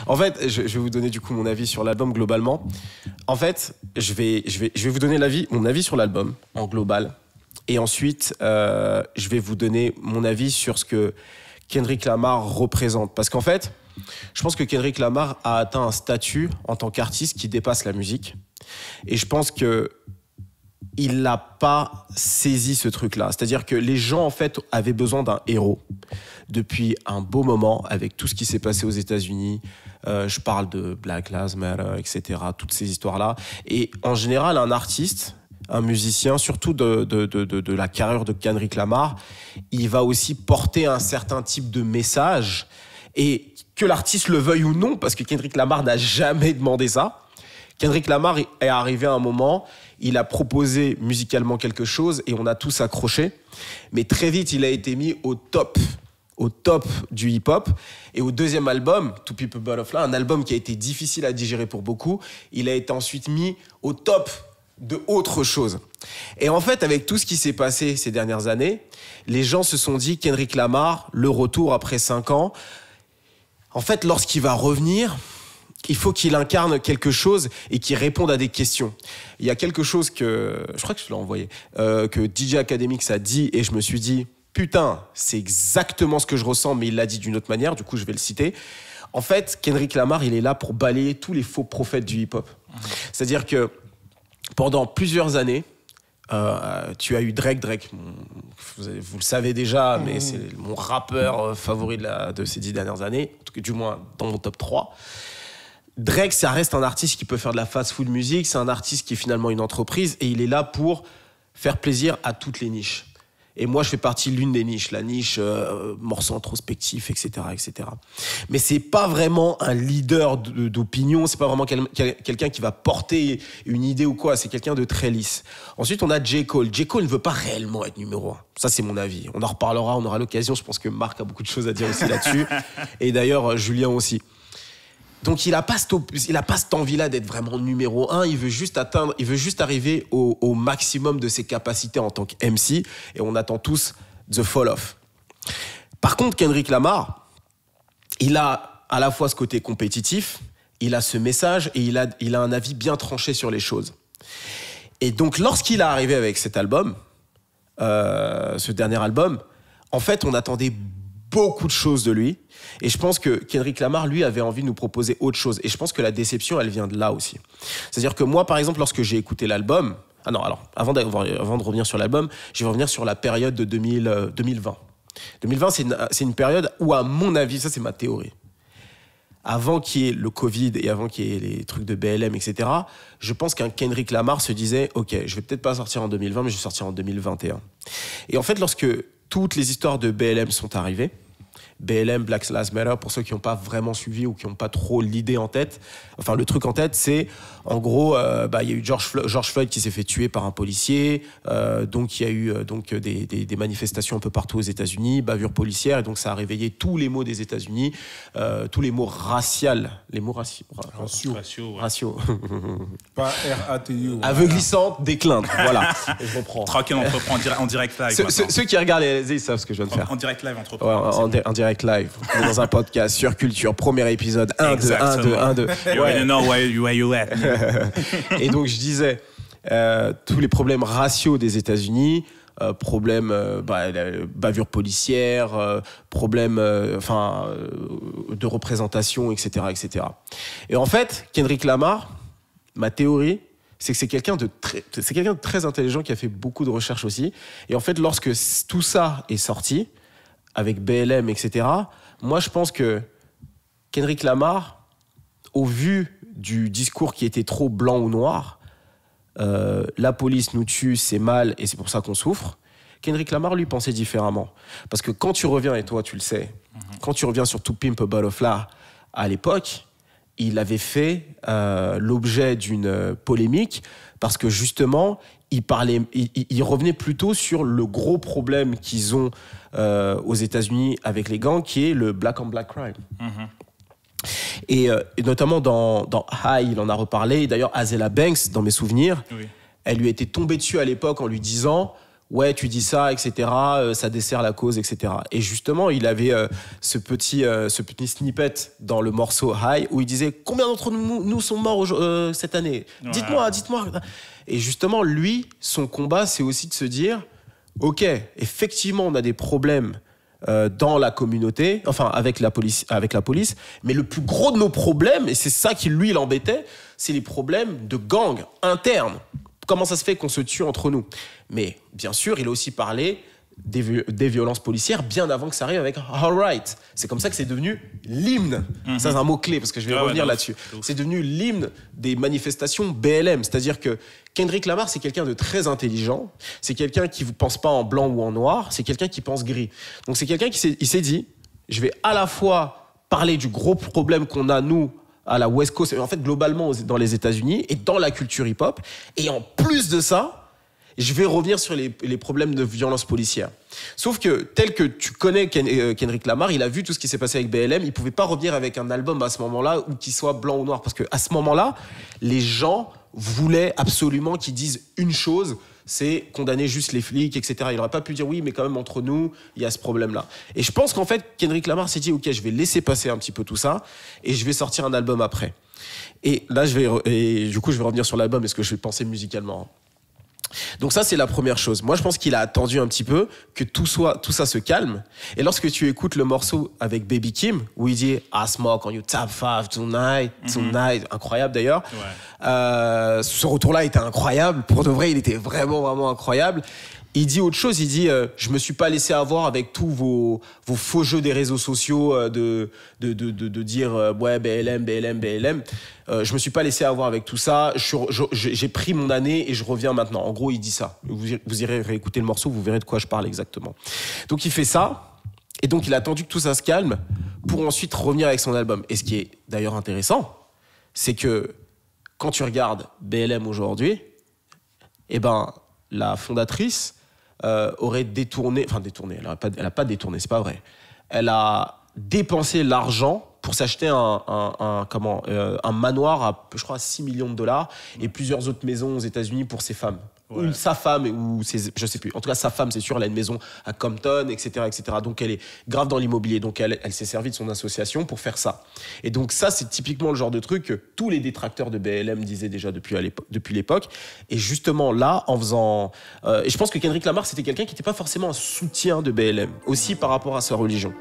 En fait, je vais vous donner du coup mon avis sur l'album globalement. En fait, je vais vous donner mon avis sur l'album en global. Et ensuite, je vais vous donner mon avis sur ce que Kendrick Lamar représente. Parce qu'en fait, je pense que Kendrick Lamar a atteint un statut en tant qu'artiste qui dépasse la musique. Et je pense que il n'a pas saisi ce truc-là. C'est-à-dire que les gens, en fait, avaient besoin d'un héros depuis un beau moment, avec tout ce qui s'est passé aux États-Unis. Je parle de Black Lives Matter, etc., toutes ces histoires-là. Et en général, un artiste, un musicien, surtout de la carrière de Kendrick Lamar, il va aussi porter un certain type de message. Et que l'artiste le veuille ou non, parce que Kendrick Lamar n'a jamais demandé ça, Kendrick Lamar est arrivé à un moment, il a proposé musicalement quelque chose et on a tous accroché. Mais très vite, il a été mis au top du hip-hop. Et au deuxième album, To Pimp a Butterfly, un album qui a été difficile à digérer pour beaucoup, il a été ensuite mis au top de autre chose. Et en fait, avec tout ce qui s'est passé ces dernières années, les gens se sont dit, Kendrick Lamar, le retour après 5 ans, en fait, lorsqu'il va revenir, il faut qu'il incarne quelque chose et qu'il réponde à des questions. Il y a quelque chose que, je crois que je te l'ai envoyé, que DJ Academics a dit et je me suis dit, putain, c'est exactement ce que je ressens, mais il l'a dit d'une autre manière, du coup je vais le citer. En fait, Kendrick Lamar, il est là pour balayer tous les faux prophètes du hip-hop. C'est-à-dire que pendant plusieurs années, tu as eu Drake, vous le savez déjà, mais c'est mon rappeur favori de ces 10 dernières années, en tout cas, du moins dans mon top 3. Drake, ça reste un artiste qui peut faire de la fast-food music, c'est un artiste qui est finalement une entreprise et il est là pour faire plaisir à toutes les niches. Et moi, je fais partie de l'une des niches, la niche morceau introspectif, etc., etc. Mais c'est pas vraiment un leader d'opinion, c'est pas vraiment quelqu'un qui va porter une idée ou quoi, c'est quelqu'un de très lisse. Ensuite, on a J. Cole. J. Cole ne veut pas réellement être numéro 1. Ça, c'est mon avis. On en reparlera, on aura l'occasion. Je pense que Marc a beaucoup de choses à dire aussi là-dessus. Et d'ailleurs, Julien aussi. Donc, il n'a pas cette envie-là d'être vraiment numéro 1. Il veut juste arriver au maximum de ses capacités en tant qu'MC. Et on attend tous The Fall Off. Par contre, Kendrick Lamar, il a à la fois ce côté compétitif, il a ce message et il a un avis bien tranché sur les choses. Et donc, lorsqu'il est arrivé avec cet album, ce dernier album, en fait, on attendait beaucoup de choses de lui. Et je pense que Kendrick Lamar, lui, avait envie de nous proposer autre chose. Et je pense que la déception, elle vient de là aussi. C'est-à-dire que moi, par exemple, lorsque j'ai écouté l'album... Ah non, alors, avant de revenir sur l'album, je vais revenir sur la période de 2020. 2020, c'est une période où, à mon avis, ça c'est ma théorie, avant qu'il y ait le Covid et avant qu'il y ait les trucs de BLM, etc., je pense qu'un Kendrick Lamar se disait « Ok, je vais peut-être pas sortir en 2020, mais je vais sortir en 2021. » Et en fait, lorsque toutes les histoires de BLM sont arrivées, BLM, Black Lives Matter, pour ceux qui n'ont pas vraiment suivi ou qui n'ont pas trop l'idée en tête, enfin le truc en tête, c'est en gros, il y a eu George Floyd qui s'est fait tuer par un policier, donc il y a eu des manifestations un peu partout aux États-Unis, bavure policière, et donc ça a réveillé tous les mots des États-Unis, tous les mots raciaux, raciaux. Pas R-A-T-U. Aveuglissante, déclinte, voilà. Je reprends. Tranquille, on reprend en direct live. Ceux qui regardent ils savent ce que je viens de faire. En direct live, entreprend. En direct live. On est dans un podcast sur culture, premier épisode, 1, 2, 1, 2, 1, 2. You wanna know where you at. Et donc je disais, tous les problèmes raciaux des États-Unis, problèmes bavure policière, problèmes de représentation, etc., etc. Et en fait, Kendrick Lamar, ma théorie, c'est que c'est quelqu'un de très intelligent qui a fait beaucoup de recherches aussi. Et en fait, lorsque tout ça est sorti, avec BLM, etc., moi, je pense que Kendrick Lamar, au vu du discours qui était trop blanc ou noir, la police nous tue, c'est mal et c'est pour ça qu'on souffre, Kendrick Lamar, lui, pensait différemment. Parce que quand tu reviens, et toi, tu le sais, quand tu reviens sur To Pimp a Butterfly, à l'époque, il avait fait l'objet d'une polémique parce que justement, il revenait plutôt sur le gros problème qu'ils ont aux États-Unis avec les gangs, qui est le black on black crime. Et notamment dans High, il en a reparlé. Et d'ailleurs, Azela Banks, dans mes souvenirs, elle lui était tombée dessus à l'époque en lui disant ouais, tu dis ça, etc., ça dessert la cause, etc. Et justement, il avait ce petit snippet dans le morceau High où il disait combien d'entre nous sont morts cette année. Dites-moi. Et justement, lui, son combat, c'est aussi de se dire, ok, effectivement, on a des problèmes dans la communauté, enfin avec la police, mais le plus gros de nos problèmes, et c'est ça qui lui l'embêtait, c'est les problèmes de gangs internes. Comment ça se fait qu'on se tue entre nous? Mais bien sûr, il a aussi parlé des violences policières bien avant que ça arrive avec All Right. C'est comme ça que c'est devenu l'hymne. Ça, c'est un mot-clé parce que je vais revenir là-dessus. C'est devenu l'hymne des manifestations BLM. C'est-à-dire que Kendrick Lamar, c'est quelqu'un de très intelligent. C'est quelqu'un qui ne pense pas en blanc ou en noir. C'est quelqu'un qui pense gris. Donc, c'est quelqu'un qui s'est dit, je vais à la fois parler du gros problème qu'on a, nous, à la West Coast, en fait, globalement, dans les États-Unis et dans la culture hip-hop. Et en plus de ça, je vais revenir sur les problèmes de violence policière. Sauf que, tel que tu connais Kendrick Lamar, il a vu tout ce qui s'est passé avec BLM, il pouvait pas revenir avec un album à ce moment-là où qu'il soit blanc ou noir. Parce qu'à ce moment-là, les gens voulaient absolument qu'ils disent une chose, c'est condamner juste les flics, etc. Il n'aurait pas pu dire oui, mais quand même entre nous, il y a ce problème-là. Et je pense qu'en fait, Kendrick Lamar s'est dit, ok, je vais laisser passer un petit peu tout ça et je vais sortir un album après. Et là, du coup, je vais revenir sur l'album et ce que je vais penser musicalement. Donc ça, c'est la première chose. Moi, je pense qu'il a attendu un petit peu que tout ça se calme. Et lorsque tu écoutes le morceau avec Baby Kim, où il dit « I smoke on you top 5 tonight, incroyable d'ailleurs. Ouais. Ce retour-là était incroyable. Pour de vrai, il était vraiment, vraiment incroyable. Il dit autre chose, il dit je me suis pas laissé avoir avec tous vos faux jeux des réseaux sociaux de dire ouais BLM. Je me suis pas laissé avoir avec tout ça. J'ai pris mon année et je reviens maintenant. En gros, il dit ça. Vous irez réécouter le morceau, vous verrez de quoi je parle exactement. Donc il fait ça et donc il a attendu que tout ça se calme pour ensuite revenir avec son album. Et ce qui est d'ailleurs intéressant, c'est que quand tu regardes BLM aujourd'hui, eh ben la fondatrice aurait détourné, elle a pas détourné, c'est pas vrai. Elle a dépensé l'argent pour s'acheter un manoir à, je crois, 6 millions de dollars et plusieurs autres maisons aux États-Unis pour ses femmes. Ouais. Ou sa femme, je sais plus. En tout cas, sa femme, c'est sûr, elle a une maison à Compton, etc., etc. Donc, elle est grave dans l'immobilier. Donc, elle s'est servie de son association pour faire ça. Et donc, ça, c'est typiquement le genre de truc que tous les détracteurs de BLM disaient déjà depuis l'époque. Et justement, là, en faisant... et je pense que Kendrick Lamar, c'était quelqu'un qui n'était pas forcément un soutien de BLM, aussi par rapport à sa religion.